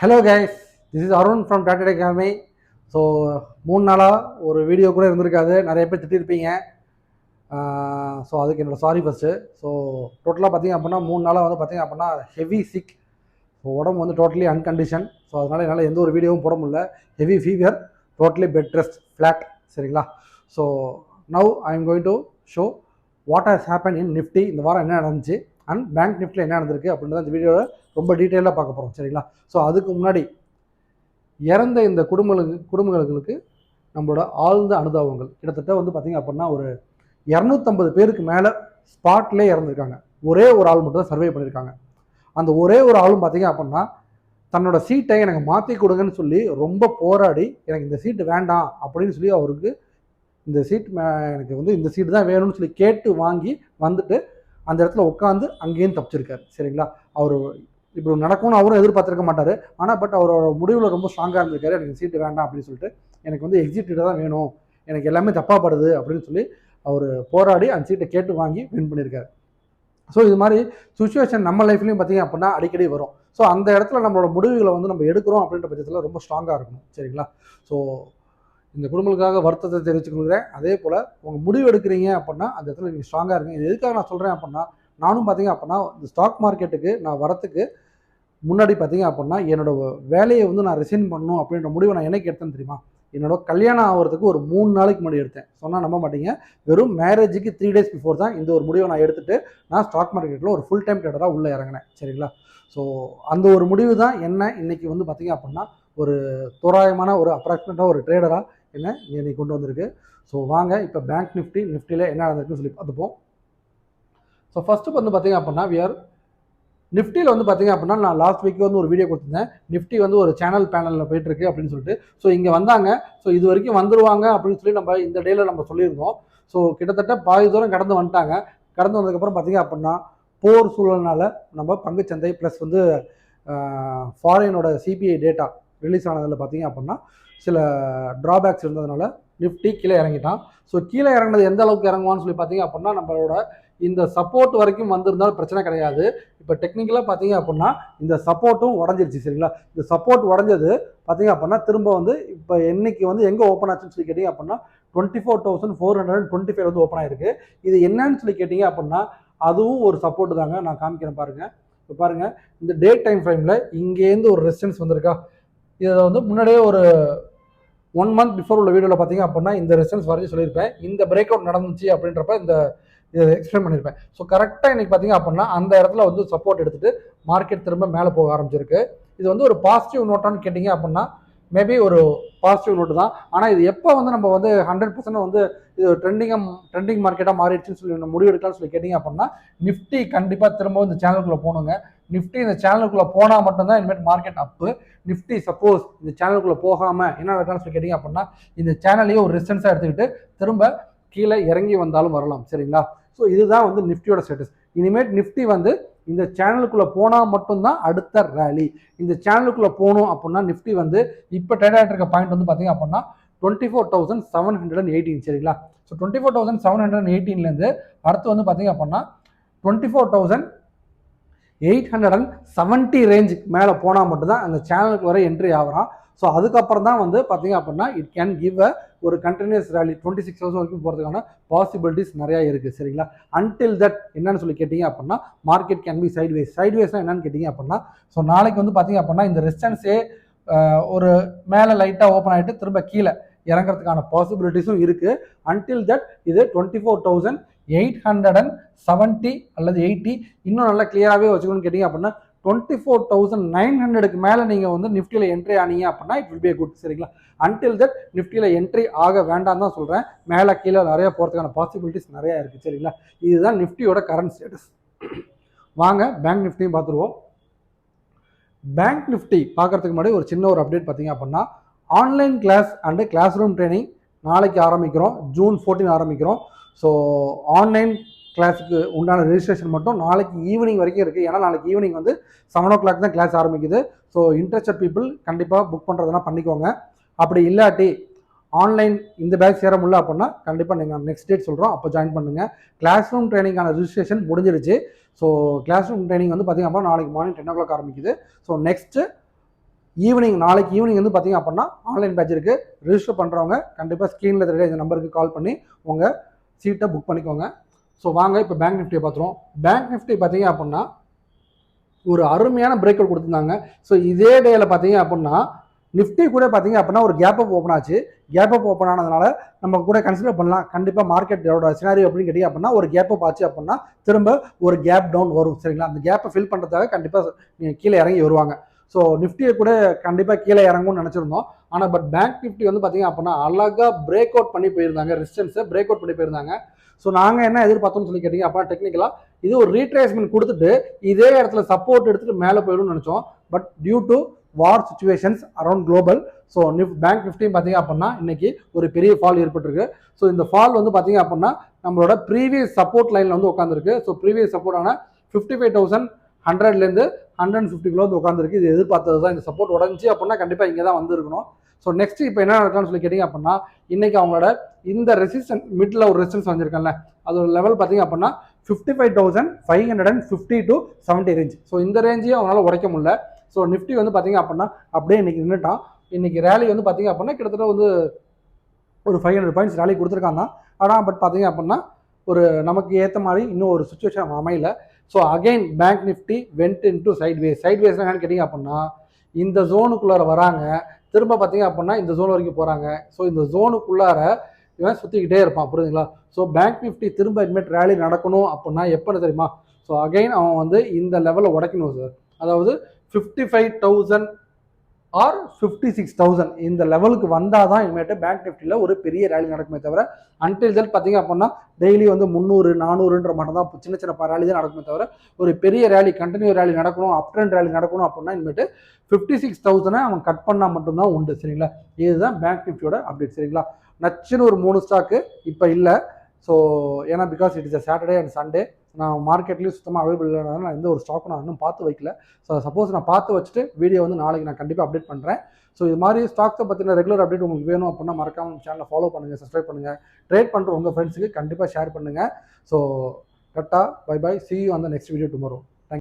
Hello guys, this is Arun from Tata academy. So 3 நாளாக ஒரு video கூட இருந்திருக்காது. நிறைய பேர் திட்டிருப்பீங்க. ஸோ அதுக்கு என்னோட சாரி ஃபஸ்ட்டு. ஸோ டோட்டலாக பார்த்தீங்க அப்படின்னா 3 நாளாக வந்து பார்த்தீங்க அப்படின்னா ஹெவி சிக். ஸோ உடம்பு வந்து டோட்டலி அன்கண்டிஷன். ஸோ அதனால் என்னால் எந்த ஒரு வீடியோவும் போட முடியல. Heavy fever, totally bed rest, flat. சரிங்களா? So now I am going to show what has happen in Nifty. இந்த வாரம் என்ன நடந்துச்சு அண்ட் பேங்க் நிஃப்டியில் என்ன நடந்திருக்கு அப்படின்றத இந்த வீடியோவில் ரொம்ப டீட்டெயிலாக பார்க்க போகிறோம். சரிங்களா? ஸோ அதுக்கு முன்னாடி இறந்த இந்த குடும்பங்களுக்கு நம்மளோட ஆழ்ந்த அனுதாபங்கள். கிட்டத்தட்ட வந்து பார்த்திங்க அப்படின்னா ஒரு 250 பேருக்கு மேலே ஸ்பாட்லேயே இறந்துருக்காங்க. ஒரே ஒரு ஆள் மட்டும் தான் சர்வே பண்ணியிருக்காங்க. அந்த ஒரே ஒரு ஆளும் பார்த்திங்க அப்படின்னா தன்னோட சீட்டை எனக்கு மாற்றி கொடுங்கன்னு சொல்லி ரொம்ப போராடி எனக்கு இந்த சீட்டு வேண்டாம் அப்படின்னு சொல்லி அவருக்கு இந்த சீட் எனக்கு வந்து இந்த சீட்டு தான் வேணும்னு சொல்லி கேட்டு வாங்கி வந்துட்டு அந்த இடத்துல உட்காந்து அங்கேயும் தப்பிச்சிருக்காரு. சரிங்களா? அவர் இப்படி நடக்கும்னு அவரும் எதிர்பார்த்துருக்க மாட்டார். ஆனால் பட் அவரோட முடிவில் ரொம்ப ஸ்ட்ராங்காக இருந்திருக்காரு. எனக்கு சீட்டு வேண்டாம் அப்படின்னு சொல்லிட்டு எனக்கு வந்து எக்ஸிட் தான் வேணும், எனக்கு எல்லாமே தப்பாகப்படுது அப்படின்னு சொல்லி அவர் போராடி அந்த சீட்டை கேட்டு வாங்கி வின் பண்ணியிருக்காரு. ஸோ இது மாதிரி சுச்சுவேஷன் நம்ம லைஃப்லையும் பார்த்தீங்க அப்படின்னா அடிக்கடி வரும். ஸோ அந்த இடத்துல நம்மளோட முடிவுகளை வந்து நம்ம எடுக்கிறோம் அப்படின்ற பட்சத்தில் ரொம்ப ஸ்ட்ராங்காக இருக்கணும். சரிங்களா? ஸோ இந்த குடும்பங்களுக்காக வருத்தத்தை தெரிவிச்சுக்கிறேன். அதே போல் உங்கள் முடிவு எடுக்கிறீங்க அப்படின்னா அந்த இடத்துல நீங்கள் ஸ்ட்ராங்காக இருங்க. இது எதுக்காக நான் சொல்கிறேன் அப்படின்னா, நானும் பார்த்தீங்க அப்படின்னா இந்த ஸ்டாக் மார்க்கெட்டுக்கு நான் வரத்துக்கு முன்னாடி பார்த்தீங்க அப்படின்னா என்னோட வேலையை வந்து நான் ரிசைன் பண்ணணும் அப்படின்ற முடிவை நான் என்னைக்கு எடுத்தேன்னு தெரியுமா? என்னோட கல்யாணம் ஆகிறதுக்கு ஒரு 3 நாளைக்கு முன்னாடி எடுத்தேன். சொன்னால் நம்ப மாட்டீங்க. வெறும் மேரேஜுக்கு 3 days பிஃபோர் தான் இந்த ஒரு முடிவை நான் எடுத்துகிட்டு நான் ஸ்டாக் மார்க்கெட்டில் ஒரு ஃபுல் டைம் ட்ரேடராக உள்ளே இறங்கினேன். சரிங்களா? ஸோ அந்த ஒரு முடிவு தான் என்ன இன்னைக்கு வந்து பார்த்தீங்க அப்படின்னா ஒரு தோராயமான ஒரு அப்ராக்சிமேட்டாக ஒரு ட்ரேடராக என்ன இன்னைக்கு கொண்டு வந்திருக்கு. ஸோ வாங்க இப்போ பேங்க் நிஃப்டியில் என்ன நடந்திருக்குன்னு சொல்லி பார்த்துப்போம். ஸோ ஃபஸ்ட்டு வந்து பார்த்தீங்க அப்படின்னா நிஃப்டியில் வந்து பார்த்தீங்க அப்படின்னா நான் லாஸ்ட் வீக் வந்து ஒரு வீடியோ கொடுத்துருந்தேன். நிஃப்டி வந்து ஒரு சேனல் பேனலில் போயிட்டுருக்கு அப்படின்னு சொல்லிட்டு. ஸோ இங்கே வந்தாங்க. ஸோ இது வரைக்கும் வந்துருவாங்க அப்படின்னு சொல்லி நம்ம இந்த டேயில் நம்ம சொல்லியிருந்தோம். ஸோ கிட்டத்தட்ட பாதி தூரம் கடந்து வந்துட்டாங்க. கடந்து வந்ததுக்கப்புறம் பார்த்தீங்க அப்படின்னா போர் சூழல்னால நம்ம பங்குச்சந்தை ப்ளஸ் வந்து ஃபாரினோட சிபிஐ டேட்டா ரிலீஸ் ஆனதில் பார்த்தீங்க அப்படின்னா சில ட்ராபேக்ஸ் இருந்ததுனால நிஃப்டி கீழே இறங்கிட்டான். ஸோ கீழே இறங்கினது எந்த அளவுக்கு இறங்குவான்னு சொல்லி பார்த்தீங்க அப்படின்னா நம்மளோட இந்த சப்போர்ட் வரைக்கும் வந்திருந்தாலும் பிரச்சனை கிடையாது. இப்போ டெக்னிக்கலாக பார்த்தீங்க அப்படின்னா இந்த சப்போர்ட்டும் உடஞ்சிருச்சு. சரிங்களா? இந்த சப்போர்ட் உடஞ்சது பார்த்தீங்க அப்படின்னா திரும்ப வந்து இப்போ என்னைக்கு வந்து எங்கே ஓப்பன் ஆச்சுன்னு சொல்லி கேட்டிங்க அப்படின்னா 24,425 வந்து ஓப்பன் ஆயிருக்கு. இது என்னன்னு சொல்லி கேட்டிங்க அப்படின்னா அதுவும் ஒரு சப்போர்ட் தாங்க. நான் காமிக்கிறேன் பாருங்கள். இப்போ பாருங்கள், இந்த டே டைம் ஃப்ரேமில் இங்கேருந்து ஒரு ரெசிஸ்டன்ஸ் வந்திருக்கா. இதை வந்து முன்னாடியே ஒரு 1 month பிஃபோர் உள்ள வீடியோவில் பார்த்தீங்க அப்படின்னா இந்த ரெசிஸ்டன்ஸ் வரைஞ்சி சொல்லியிருப்பேன். இந்த பிரேக் அவுட் நடந்துச்சு அப்படின்றப்ப இந்த இதை எக்ஸ்பிளைன் பண்ணியிருப்பேன். ஸோ கரெக்டாக இன்றைக்கி பார்த்தீங்க அப்படின்னா அந்த இடத்துல வந்து சப்போர்ட் எடுத்துகிட்டு மார்க்கெட் திரும்ப மேலே போக ஆரம்பிச்சிருக்கு. இது வந்து ஒரு பாசிட்டிவ் நோட்டான்னு கேட்டிங்க அப்படின்னா மேபி ஒரு பாசிட்டிவ் நோட்டு தான். ஆனால் இது எப்போ வந்து நம்ம வந்து 100% வந்து இது ட்ரெண்டிங் மார்க்கெட்டாக மாறிடுச்சுன்னு சொல்லி நம்ம முடிவு எடுக்கலாம்னு சொல்லி கேட்டிங்க அப்படின்னா நிஃப்டி கண்டிப்பாக திரும்ப இந்த சேனலுக்குள்ளே போகணுங்க. நிஃப்டி இந்த சேனலுக்குள்ளே போனால் மட்டும்தான் இனிமேல் மார்க்கெட் அப்பு. நிஃப்டி சப்போஸ் இந்த சேனலுக்குள்ளே போகாமல் என்ன நடக்கலாம்னு சொல்லி கேட்டிங்க அப்படின்னா இந்த சேனலையே ஒரு ரெசிஸ்டன்ஸாக எடுத்துக்கிட்டு திரும்ப கீழே இறங்கி வந்தாலும் வரலாம். சரிங்களா? ஸோ இதுதான் வந்து நிஃப்டியோட ஸ்டேட்டஸ். இனிமேல் நிஃப்டி வந்து இந்த சேனலுக்குள்ளே போனால் மட்டும்தான் அடுத்த ரேலி. இந்த சேனலுக்குள்ளே போகணும் அப்படின்னா நிஃப்டி வந்து இப்போ ட்ரேட் ஆகிட்டு இருக்க பாயிண்ட் வந்து பார்த்தீங்க அப்படின்னா 24,718. சரிங்களா? ஸோ 24,718லேருந்து அடுத்து வந்து பார்த்தீங்க அப்படின்னா 24,870 ரேஞ்சுக்கு மேலே போனால் மட்டும்தான் அந்த சேனலுக்கு வர என்ட்ரி ஆகிறான். ஸோ அதுக்கப்புறம் தான் வந்து பார்த்தீங்க அப்படின்னா இட் கேன் கிவ் அ ஒரு கண்டினியூஸ் ரேலி 26 hours வரைக்கும் போகிறதுக்கான பாசிபிலிட்டிஸ் நிறையா இருக்குது. சரிங்களா? அன்டில் தட் என்னன்னு சொல்லி கேட்டிங்க அப்படின்னா மார்க்கெட் கேன் பி சைட்வேஸ்னால் என்னன்னு கேட்டிங்க அப்படின்னா ஸோ நாளைக்கு வந்து பார்த்தீங்க அப்படின்னா இந்த ரெசிஸ்டன்ஸே ஒரு மேலே லைட்டாக ஓப்பன் ஆகிட்டு திரும்ப கீழே இறங்குறதுக்கான பாசிபிலிட்டிஸும் இருக்குது. அன்டில் தட் இது 24,870 அல்லது 80 இன்னும் நல்லா கிளியராகவே வச்சுக்கணும்னு கேட்டிங்க அப்படின்னா 24,900க்கு மேலே நீங்கள் வந்து நிஃப்டியில் என்ட்ரி ஆனீங்க அப்படின்னா இட் வில் பி குட். சரிங்களா? அன்டில் தட் நிஃப்டியில் என்ட்ரி ஆக வேண்டாம் தான் சொல்கிறேன். மேலே கீழே நிறைய போகிறதுக்கான பாசிபிலிட்டிஸ் நிறையா இருக்குது. சரிங்களா? இதுதான் நிஃப்டியோட கரண்ட் ஸ்டேட்டஸ். வாங்க பேங்க் நிஃப்டியும் பார்த்துருவோம். பேங்க் நிஃப்டி பார்க்குறதுக்கு முன்னாடி ஒரு சின்ன ஒரு அப்டேட் பார்த்தீங்க அப்படின்னா online class and classroom training நாளைக்கு ஆரம்பிக்கிறோம். June 14 ஆரம்பிக்கிறோம். ஸோ ஆன்லைன் கிளாஸுக்கு உண்டான ரெஜிஸ்ட்ரேஷன் மட்டும் நாளைக்கு ஈவினிங் வரைக்கும் இருக்குது. ஏன்னா நாளைக்கு ஈவினிங் வந்து 7 o'clock தான் கிளாஸ் ஆரம்பிக்குது. ஸோ இன்ட்ரெஸ்டட் பீப்புள் கண்டிப்பாக புக் பண்ணுறதுனா பண்ணிக்கோங்க. அப்படி இல்லாட்டி ஆன்லைன் இந்த பேட்ச் சேர முடியல அப்படின்னா கண்டிப்பாக நீங்கள் நெக்ஸ்ட் டேட் சொல்கிறோம், அப்போ ஜாயின் பண்ணுங்கள். கிளாஸ் ரூம் ட்ரைனிங்கான ரிஜிஸ்ட்ரேஷன் முடிஞ்சிருச்சு. ஸோ கிளாஸ் ரூம் ட்ரைனிங் வந்து பார்த்திங்க அப்படின்னா நாளைக்கு மார்னிங் 10 o'clock ஆரம்பிக்குது. ஸோ நெக்ஸ்ட்டு ஈவினிங் நாளைக்கு ஈவினிங் வந்து பார்த்தீங்க அப்படின்னா ஆன்லைன் பேட்ச் இருக்குது. ரிஜிஸ்டர் பண்ணுறவங்க கண்டிப்பாக ஸ்க்ரீனில் தெரியல இந்த நம்பருக்கு கால் பண்ணி உங்கள் சீட்டை புக் பண்ணிக்கோங்க. ஸோ வாங்க இப்போ பேங்க் நிஃப்டியை பார்த்துருவோம். பேங்க் நிஃப்டி பார்த்தீங்க அப்படின்னா ஒரு அருமையான பிரேக் அவுட் கொடுத்துருந்தாங்க. ஸோ இதே டேயில் பார்த்தீங்க அப்படின்னா நிஃப்டி கூட பார்த்தீங்க அப்படின்னா ஒரு கேப் அப் ஓப்பன் ஆச்சு. கேப் அப் ஓப்பன் ஆனதுனால நம்ம கூட கன்சிடர் பண்ணலாம். கண்டிப்பாக மார்க்கெட்டோட சினாரியோ அப்படின்னு கேட்டிங்க அப்படின்னா ஒரு கேப் அப் ஆச்சு அப்படின்னா திரும்ப ஒரு கேப் டவுன் வரும். சரிங்களா? அந்த கேப்பை ஃபில் பண்ணுறதுக்காக கண்டிப்பாக நீங்கள் கீழே இறங்கி வருவாங்க. ஸோ நிஃப்டியை கூட கண்டிப்பாக கீழே இறங்கும்னு நினச்சிருந்தோம். ஆனால் பட் பேங்க் நிஃப்டி வந்து பார்த்தீங்க அப்படின்னா அழகாக பிரேக் அவுட் பண்ணி போயிருந்தாங்க. ரெசிஸ்டன்ஸை பிரேக் அவுட் பண்ணி போயிருந்தாங்க. ஸோ நாங்கள் என்ன எதிர்பார்த்தோம்னு சொல்லி கேட்டிங்க அப்படின்னா டெக்னிக்கலாக இது ஒரு ரீட்ரேஸ்மெண்ட் கொடுத்துட்டு இதே இடத்துல சப்போர்ட் எடுத்துகிட்டு மேலே போயிடும்னு நினச்சோம். But due to war situations around global, so bank நிஃப்டியும் பார்த்தீங்க அப்படின்னா இன்னைக்கு ஒரு பெரிய ஃபால் ஏற்பட்டிருக்கு. ஸோ இந்த ஃபால் வந்து பார்த்தீங்க அப்படின்னா நம்மளோட ப்ரீவியஸ் சப்போர்ட் லைனில் வந்து உட்காந்துருக்கு. ஸோ ப்ரீவியஸ் சப்போர்ட்டான 55,100லேருந்து 150 வந்து உட்காந்துருக்கு. இது எதிர்பார்த்தது தான். இந்த சப்போர்ட் உடஞ்சி அப்படின்னா கண்டிப்பாக இங்கே தான் வந்துருக்கணும். ஸோ நெக்ஸ்ட் இப்போ என்ன நடக்கலாம்னு சொல்லி கேட்டிங்க அப்படின்னா இன்னைக்கு அவங்களோட இந்த ரெசிஸ்டன்ஸ் மிடில் ஒரு ரெசிஸ்டன்ஸ் வந்திருக்கேன்ல அதோட லெவல் பார்த்தீங்க அப்படின்னா 55,550 to 70 ரேஞ்ச். ஸோ இந்த ரேஞ்சையும் அவங்களால உடைக்க முடியல. ஸோ நிஃப்டி வந்து பார்த்தீங்க அப்படின்னா அப்படியே இன்னைக்கு நின்றுட்டான். இன்னைக்கு ரேலி வந்து பார்த்தீங்க அப்படின்னா கிட்டத்தட்ட வந்து ஒரு 500 பாயிண்ட்ஸ் ரேலி கொடுத்துருக்காங்க. ஆனால் பட் பார்த்தீங்க அப்படின்னா ஒரு நமக்கு ஏற்ற மாதிரி இன்னும் ஒரு சுச்சுவேஷன் அமையல. So again bank Nifty went into sideways. சைட்வேஸ்னா என்னன்னு கேட்டிங்க அப்படின்னா இந்த ஜோனுக்குள்ளார வராங்க, திரும்ப பார்த்தீங்க அப்படின்னா இந்த ஜோன் வரைக்கும் போகிறாங்க. ஸோ இந்த ஜோனுக்குள்ளார இவன் சுற்றிக்கிட்டே இருப்பான். புரியுதுங்களா? ஸோ பேங்க் நிஃப்டி திரும்ப இனிமேட் ரேலி நடக்கணும் அப்படின்னா எப்போன்னு தெரியுமா? ஸோ அகைன் அவன் வந்து இந்த லெவலில் உடைக்கணும் சார். அதாவது 55,000 ஆர் 56,000 இந்த லெவலுக்கு வந்தால் தான் இனிமேட்டு பேங்க் நிஃப்டியில் ஒரு பெரிய ரேலி நடக்குமே தவிர அன்டில் தென் பார்த்தீங்க அப்படின்னா டெய்லி வந்து 300 400ன்ற மட்டும் தான் சின்ன சின்ன ரேலி தான் நடக்குமே தவிர ஒரு பெரிய ரேலி கண்டினியூ ரேலி நடக்கணும், அப் ட்ரெண்ட் ரேலி நடக்கணும் அப்படின்னா இனிமேட்டு 56,000 அவன் கட் பண்ணால் மட்டும்தான் உண்டு. சரிங்களா? இதுதான் பேங்க் நிஃப்டியோட அப்டேட். சரிங்களா? நச்சுன்னு ஒரு 3 ஸ்டாக்கு இப்போ இல்லை. ஸோ ஏன்னா because it is a Saturday and Sunday நான் மார்க்கெட்லேயும் சுத்தமாக அவைலபிள் இல்லைனால நான் எந்த ஒரு ஸ்டாக்கும் நான் இன்னும் பார்த்து வைக்கல. ஸோ சப்போஸ் நான் பார்த்து வச்சுட்டு வீடியோ வந்து நாளைக்கு நான் கண்டிப்பாக அப்டேட் பண்ணுறேன். ஸோ இது மாதிரி ஸ்டாக்ஸை பற்றின ரெகுலர் அப்டேட் உங்களுக்கு வேணும் அப்படின்னா மறக்காம சேனலை ஃபாலோ பண்ணுங்கள், சப்ஸ்கிரைப் பண்ணுங்கள். ட்ரேட் பண்ணுற உங்கள் ஃப்ரெண்ட்ஸுக்கு கண்டிப்பாக ஷேர் பண்ணுங்கள். So tata, bye bye, see you on the next video tomorrow.